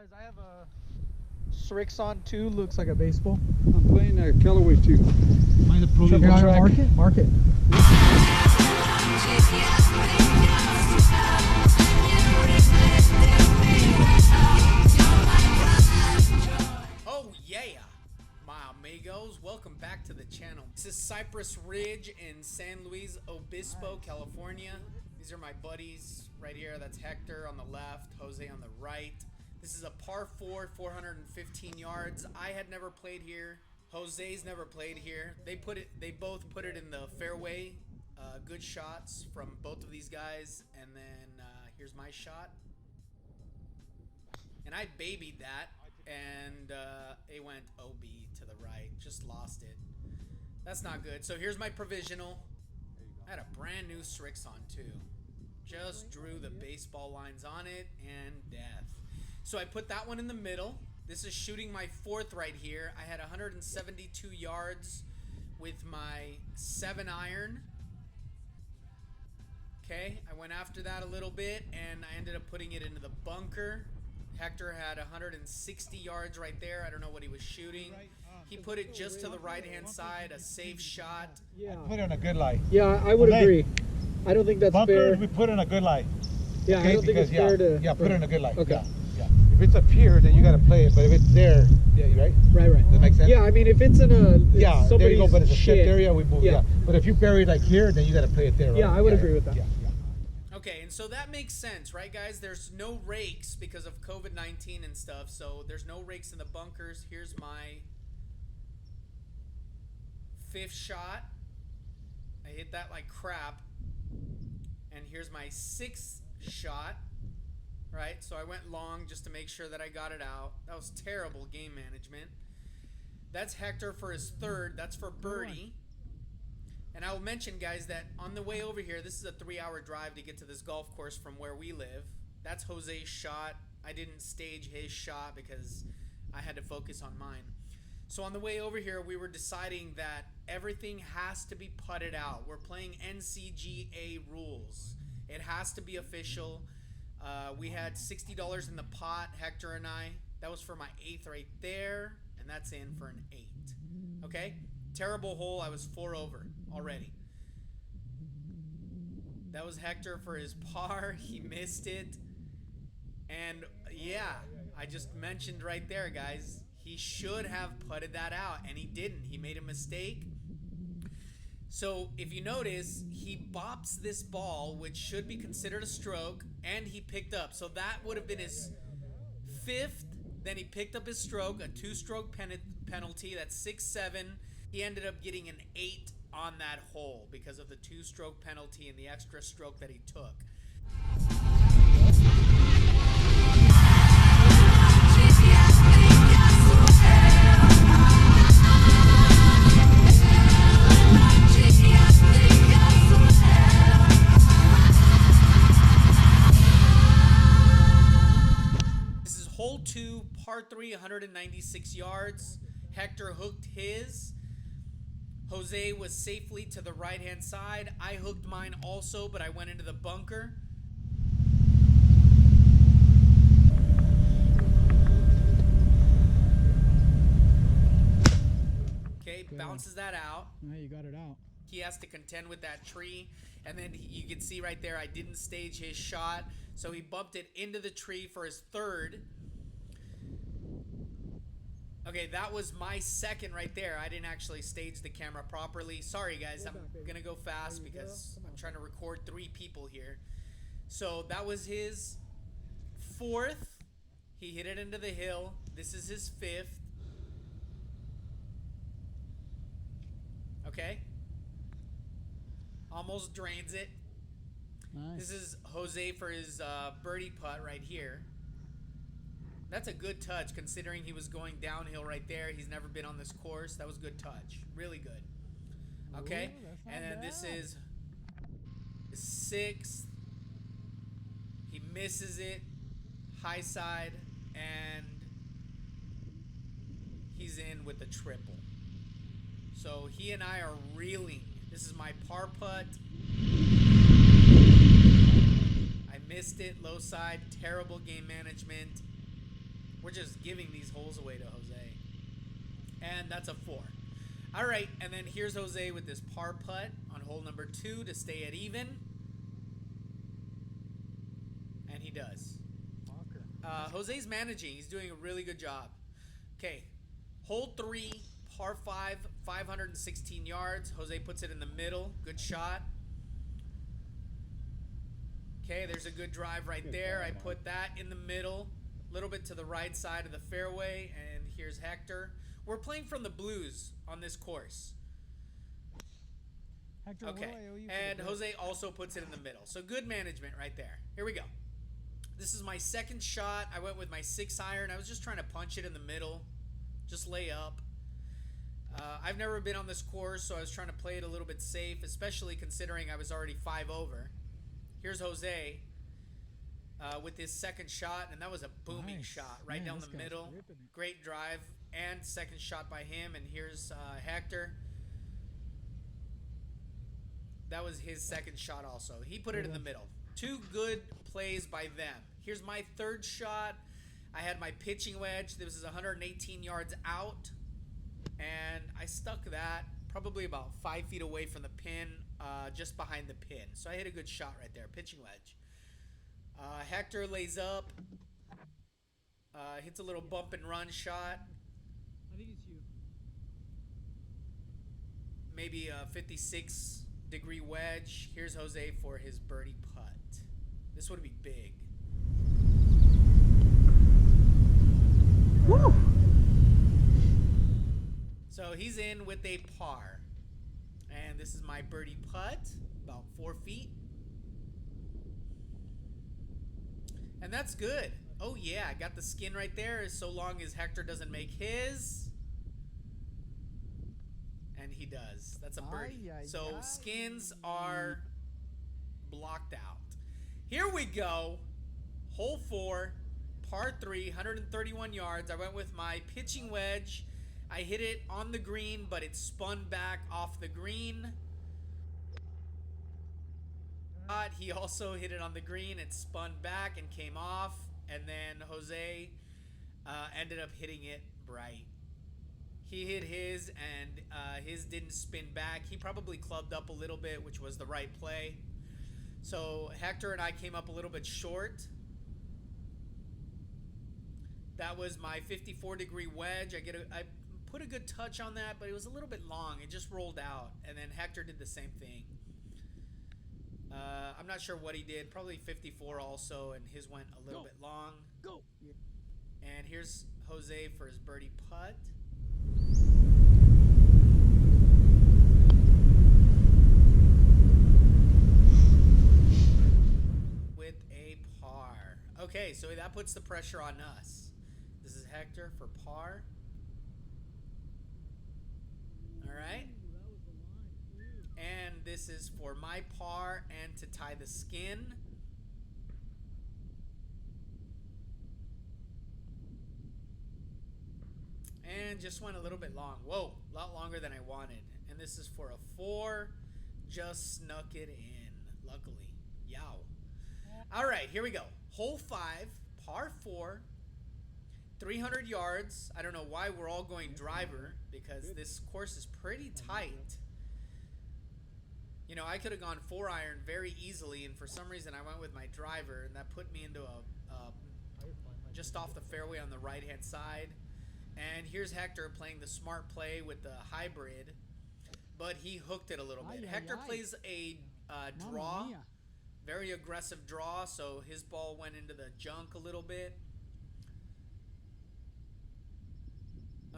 Guys, I have a Cypress on 2, looks like a baseball. I'm playing Callaway 2. Mine's a Pro League track. Mark it. Oh yeah, my amigos, welcome back to the channel. This is Cypress Ridge in San Luis Obispo, California. These are my buddies right here. That's Hector on the left, Jose on the right. This is a par 4, 415 yards. I had never played here. Jose's never played here. They both put it in the fairway. Good shots from both of these guys. And then here's my shot. And I babied that. And it went OB to the right. Just lost it. That's not good. So here's my provisional. I had a brand new Cypress on too. Just drew the baseball lines on it and death. So I put that one in the middle. This is shooting my fourth right here. I had 172 yards with my 7-iron. Okay, I went after that a little bit and I ended up putting it into the bunker. Hector had 160 yards right there. I don't know what he was shooting. He put it just to the right-hand side, a safe shot. Yeah. Put it in a good lie. Yeah, I would agree. I don't think that's Bunker, fair. we put in a good lie. Yeah, Okay, I don't think it's fair to. Yeah, put it in a good light. Okay. Yeah. If it's up here, then you gotta play it. But if it's there, yeah, you right? Right. Does that make sense? Yeah, I mean, if it's in a. Yeah, there you go. But it's a shit shift area, we move. Yeah. Yeah. But if you bury like here, then you gotta play it there. Right? Yeah, I would agree with that. Yeah. Okay, and so that makes sense, right, guys? There's no rakes because of COVID-19 and stuff, so there's no rakes in the bunkers. Here's my 5th shot. I hit that like crap. And here's my 6th shot, right? So I went long just to make sure that I got it out. That was terrible game management. That's Hector for his 3rd. That's for birdie. And I'll mention, guys, that on the way over here, this is a 3-hour drive to get to this golf course from where we live. That's Jose's shot. I didn't stage his shot because I had to focus on mine. So on the way over here, we were deciding that everything has to be putted out. We're playing NCGA rules. It has to be official. We had $60 in the pot, Hector and I. That was for my 8th right there, and that's in for an 8. Okay? Terrible hole. I was 4 over already. That was Hector for his par. He missed it. And yeah, I just mentioned right there, guys, he should have putted that out, and he didn't. He made a mistake. So if you notice, he bops this ball, which should be considered a stroke, and he picked up. So that would have been his 5th. Then he picked up his stroke, a 2-stroke penalty. That's 6-7. He ended up getting an 8 on that hole because of the 2-stroke penalty and the extra stroke that he took. This is hole 2, par 3, 196 yards. Hector hooked his. Jose was safely to the right-hand side. I hooked mine also, but I went into the bunker. Okay, bounces that out. Yeah, you got it out. He has to contend with that tree. And then you can see right there, I didn't stage his shot. So he bumped it into the tree for his 3rd. Okay, that was my 2nd right there. I didn't actually stage the camera properly. Sorry, guys. I'm going to go fast because I'm trying to record 3 people here. So that was his 4th. He hit it into the hill. This is his 5th. Okay. Almost drains it. Nice. This is Jose for his birdie putt right here. That's a good touch considering he was going downhill right there. He's never been on this course. That was good touch. Really good. Okay. Ooh, and then this is his 6th. He misses it. High side. And he's in with the triple. So he and I are reeling. This is my par putt. I missed it, low side, terrible game management. We're just giving these holes away to Jose. And that's a 4. All right, and then here's Jose with this par putt on hole number 2 to stay at even. And he does. Jose's managing. He's doing a really good job. Okay, hole 3, par 5, 516 yards. Jose puts it in the middle. Good shot. Okay, there's a good drive right there. I put that in the middle, a little bit to the right side of the fairway, and here's Hector. We're playing from the blues on this course. Hector, Okay, what do I owe you for and the Jose also puts it in the middle. So good management right there. Here we go. This is my second shot. I went with my 6-iron. I was just trying to punch it in the middle, just lay up. I've never been on this course, so I was trying to play it a little bit safe, especially considering I was already 5 over. Here's Jose with his second shot, and that was a booming shot right down the middle. Great drive and second shot by him, and here's Hector. That was his second shot also. He put it in the middle. 2 good plays by them. Here's my third shot. I had my pitching wedge. This is 118 yards out, and I stuck that probably about 5 feet away from the pin, just behind the pin. So I hit a good shot right there, pitching wedge. Hector lays up, hits a little bump and run shot. I think it's you. Maybe a 56-degree wedge. Here's Jose for his birdie putt. This would be big. Woo! So he's in with a par. And this is my birdie putt, about 4 feet. And that's good. Oh yeah, I got the skin right there, so long as Hector doesn't make his. And he does. That's a birdie. So skins are blocked out. Here we go. Hole 4, par 3, 131 yards. I went with my pitching wedge. I hit it on the green, but it spun back off the green. He also hit it on the green. It spun back and came off. And then Jose ended up hitting it bright. He hit his, and his didn't spin back. He probably clubbed up a little bit, which was the right play. So Hector and I came up a little bit short. That was my 54-degree wedge. I put a good touch on that, but it was a little bit long. It just rolled out. And then Hector did the same thing. I'm not sure what he did. Probably 54 also, and his went a little bit long. Go. And here's Jose for his birdie putt. With a par. Okay, so that puts the pressure on us. This is Hector for par. All right. And this is for my par and to tie the skin. And just went a little bit long. Whoa, a lot longer than I wanted. And this is for a 4. Just snuck it in, luckily. Yow. All right, here we go. Hole 5, par 4, 300 yards. I don't know why we're all going driver, because this course is pretty tight. You know, I could have gone 4-iron very easily, and for some reason I went with my driver, and that put me into a just off the fairway on the right-hand side. And here's Hector playing the smart play with the hybrid, but he hooked it a little bit. Hector plays a draw, very aggressive draw, so his ball went into the junk a little bit.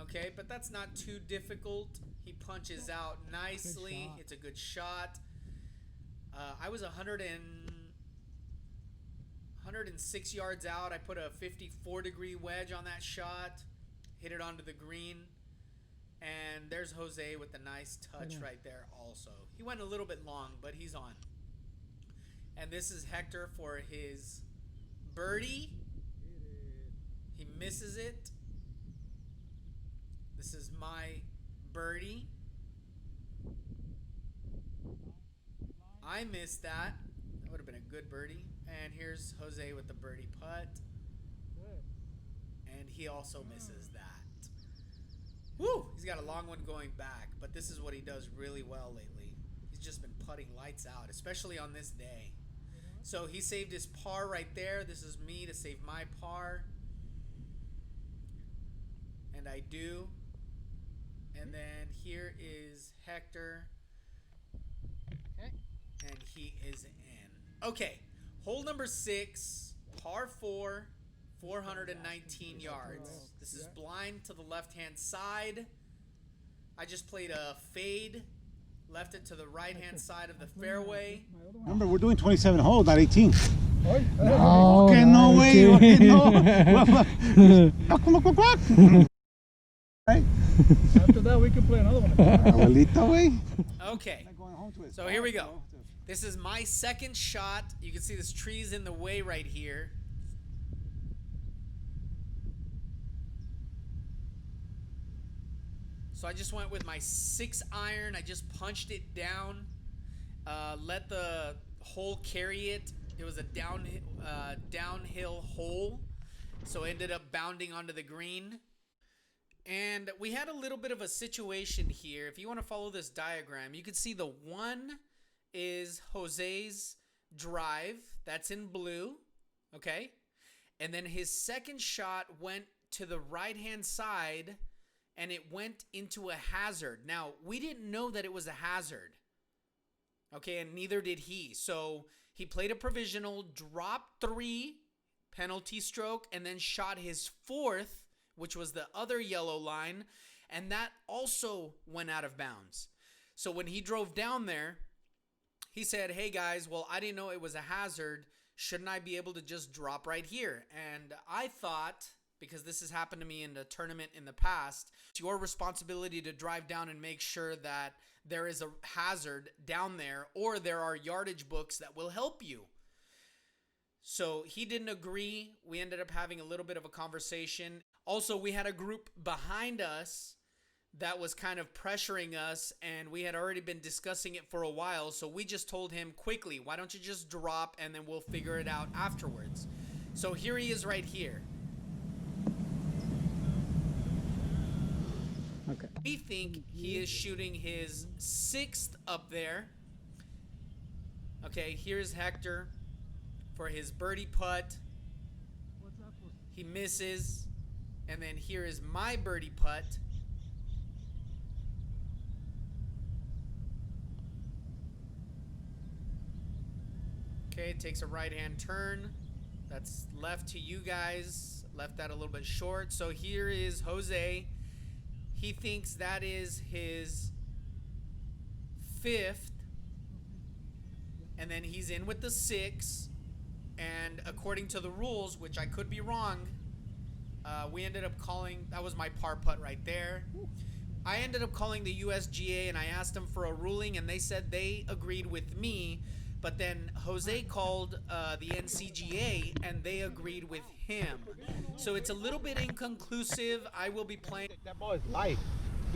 Okay, but that's not too difficult. He punches out nicely. It's a good shot. I was 106 yards out. I put a 54-degree wedge on that shot. Hit it onto the green. And there's Jose with a nice touch right there also. He went a little bit long, but he's on. And this is Hector for his birdie. He misses it. This is my birdie. I missed that. That would have been a good birdie. And here's Jose with the birdie putt. And he also misses that. Woo! He's got a long one going back, but this is what he does really well lately. He's just been putting lights out, especially on this day. So he saved his par right there. This is me to save my par. And I do. And then here is Hector. Okay. And he is in. Okay. Hole number 6, par 4, 419 yards. This is blind to the left-hand side. I just played a fade. Left it to the right-hand side of the fairway. Remember, we're doing 27 holes, not 18. No, Okay, no way. Okay, no. Right? After that, we can play another one. Abuelita, way. Okay. So here we go. This is my second shot. You can see this tree's in the way right here. So I just went with my 6-iron. I just punched it down. Let the hole carry it. It was a downhill hole. So it ended up bounding onto the green. And we had a little bit of a situation here. If you want to follow this diagram, you can see the one is Jose's drive. That's in blue. Okay. And then his second shot went to the right-hand side, and it went into a hazard. Now, we didn't know that it was a hazard. Okay, and neither did he. So he played a provisional, dropped 3, penalty stroke, and then shot his 4th, which was the other yellow line, and that also went out of bounds. So when he drove down there, he said, hey guys, well, I didn't know it was a hazard. Shouldn't I be able to just drop right here? And I thought, because this has happened to me in a tournament in the past, it's your responsibility to drive down and make sure that there is a hazard down there, or there are yardage books that will help you. So he didn't agree. We ended up having a little bit of a conversation. Also, we had a group behind us that was kind of pressuring us, and we had already been discussing it for a while. So we just told him quickly, why don't you just drop and then we'll figure it out afterwards. So here he is right here. Okay. We think he is shooting his 6th up there. Okay, here's Hector for his birdie putt. He misses. And then here is my birdie putt. Okay, takes a right-hand turn. That's left to you guys. Left that a little bit short. So here is Jose. He thinks that is his 5th. And then he's in with the 6. And according to the rules, which I could be wrong, we ended up calling, that was my par putt right there. I ended up calling the USGA and I asked them for a ruling, and they said they agreed with me. But then Jose called the NCGA and they agreed with him. So it's a little bit inconclusive. I will be playing. That ball is live.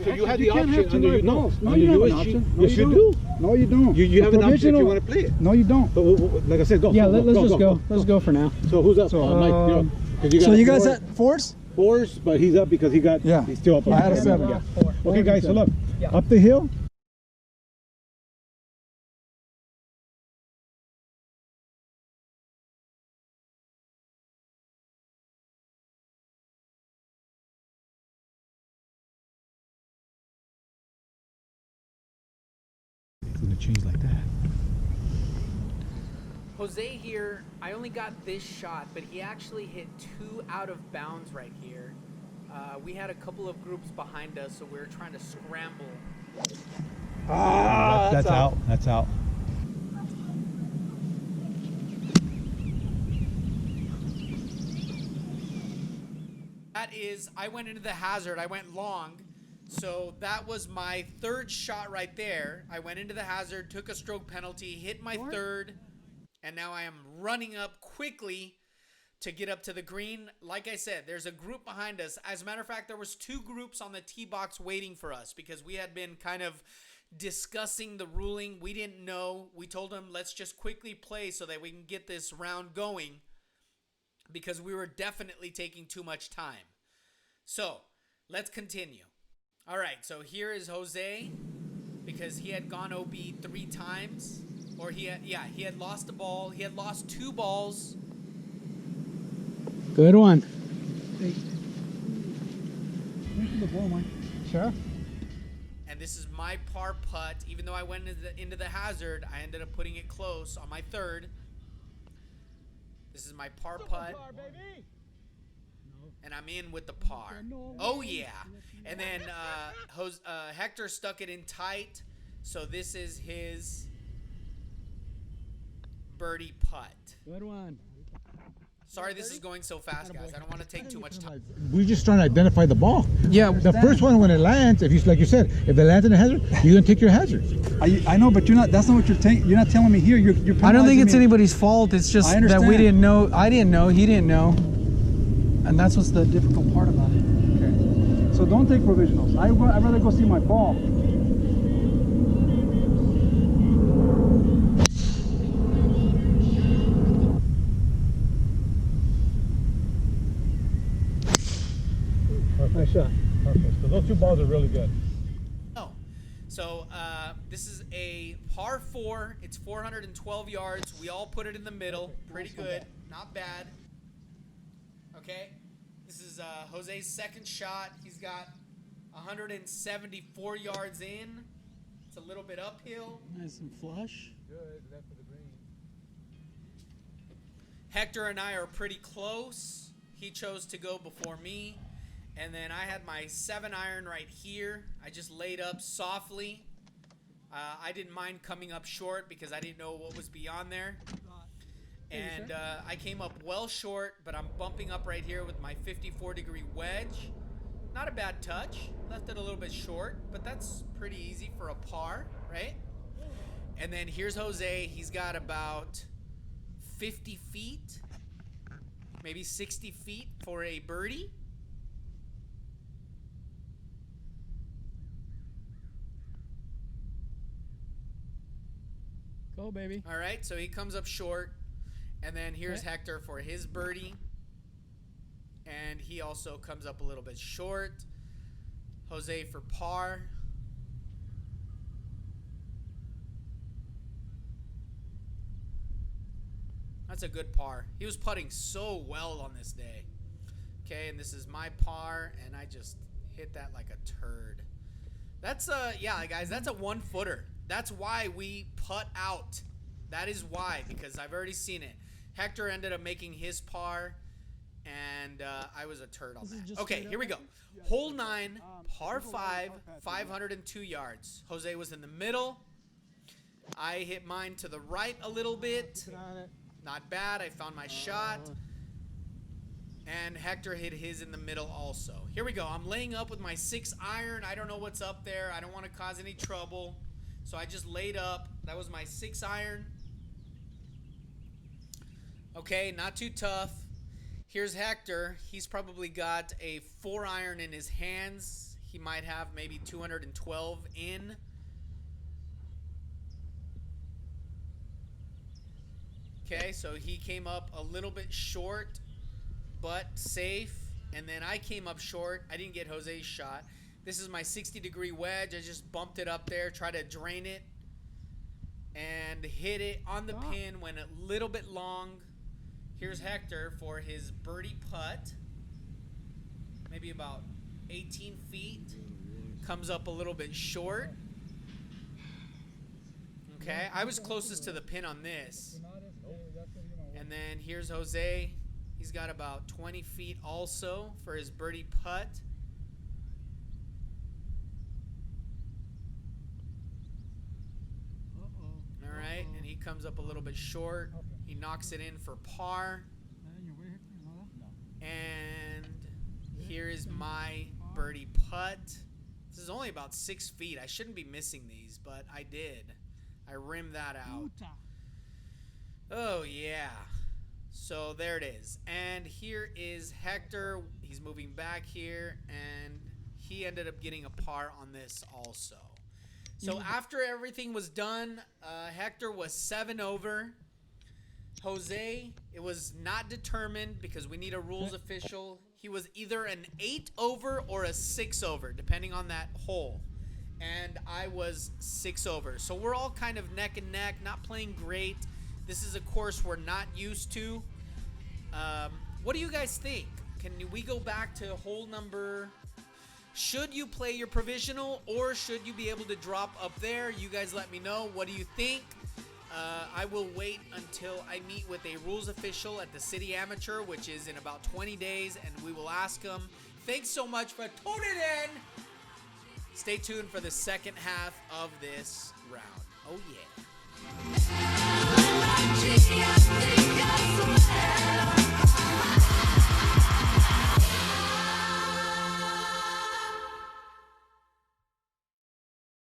So you have the option have to under your know. nose. No, you have an option. No, Yes, you you do. No, you don't. You have an option if you provisional- want to play it. No, you don't. But like I said, go. Yeah, go, let's go, just go. go. Let's go for now. So who's up? So, Mike, you're up. 'Cause you So got you guys four- at 4s? 4s, but he's up because he got. Yeah. He's still up. I had a Yeah. 7. Yeah. Okay, guys. So look, up the hill. It's gonna change like that. Jose here, I only got this shot, but he actually hit 2 out of bounds right here. We had a couple of groups behind us, so we were trying to scramble. That's out. That's out. That is, I went into the hazard. I went long. So that was my 3rd shot right there. I went into the hazard, took a stroke penalty, hit my 3rd, and now I am running up quickly to get up to the green. Like I said, there's a group behind us. As a matter of fact, there was 2 groups on the tee box waiting for us because we had been kind of discussing the ruling. We didn't know. We told them, let's just quickly play so that we can get this round going because we were definitely taking too much time. So let's continue. All right, so here is Jose, because he had gone OB 3 times, or he had lost a ball. He had lost 2 balls. Good one. Sure. And this is my par putt. Even though I went into the hazard, I ended up putting it close on my 3rd. This is my par putt. And I'm in with the par. Oh, yeah. And then Hector stuck it in tight. So this is his birdie putt. Good one. Sorry this is going so fast, guys. I don't want to take too much time. We're just trying to identify the ball. Yeah. The first one, when it lands, if you, like you said, if it lands in a hazard, you're gonna take your hazard. I know, but you're not. That's not what you're saying. You're not telling me here. You're I don't think it's penalizing me. anybody's fault. It's just I that understand. we didn't know. I didn't know. He didn't know. And that's what's the difficult part about it. Okay. So don't take provisionals. I'd rather go see my ball. Nice shot. Perfect. So those 2 balls are really good. Oh, so this is a par 4. It's 412 yards. We all put it in the middle. Pretty good. Not bad. Okay. This is Jose's 2nd shot. He's got 174 yards in. It's a little bit uphill. Nice and flush. Good. Left for the green. Hector and I are pretty close. He chose to go before me. And then I had my 7-iron right here. I just laid up softly. I didn't mind coming up short because I didn't know what was beyond there. And I came up well short, but I'm bumping up right here with my 54-degree wedge. Not a bad touch. Left it a little bit short, but that's pretty easy for a par, right? And then here's Jose. He's got about 50 feet, maybe 60 feet for a birdie. Go, baby. All right, so he comes up short. And then here's Hector for his birdie. And he also comes up a little bit short. Jose for par. That's a good par. He was putting so well on this day. Okay, and this is my par, and I just hit that like a turd. That's yeah, guys, that's a 1-footer. That's why we putt out. That is why, because I've already seen it. Hector ended up making his par, and I was a turd on that. Okay, here we go. Hole 9, par 5, 502 yards. Jose was in the middle. I hit mine to the right a little bit. Not bad. I found my shot. And Hector hit his in the middle also. Here we go. I'm laying up with my 6-iron. I don't know what's up there. I don't want to cause any trouble. So I just laid up. That was my 6-iron. Okay, not too tough. Here's Hector. He's probably got a 4-iron in his hands. He might have maybe 212 in. Okay, so he came up a little bit short, but safe. And then I came up short. I didn't get Jose's shot. This is my 60-degree wedge. I just bumped it up there, tried to drain it, and hit it on the pin. Went a little bit long. Here's Hector for his birdie putt. Maybe about 18 feet. Comes up a little bit short. Okay, I was closest to the pin on this. And then here's Jose. He's got about 20 feet also for his birdie putt. All right, and he comes up a little bit short. He knocks it in for par. And here is my birdie putt. This is only about 6 feet. I shouldn't be missing these, but I did. I rimmed that out. Oh, yeah. So there it is. And here is Hector. He's moving back here, and he ended up getting a par on this also. So after everything was done, Hector was 7 over. Jose, it was not determined because we need a rules official. He was either an 8 over or a 6 over, depending on that hole. And I was 6 over. So we're all kind of neck and neck, not playing great. This is a course we're not used to. What do you guys think? Can we go back to hole number... Should you play your provisional, or should you be able to drop up there? You guys let me know. What do you think? I will wait until I meet with a rules official at the City Amateur, which is in about 20 days, and we will ask them. Thanks so much for tuning in. Stay tuned for the second half of this round. Oh, yeah.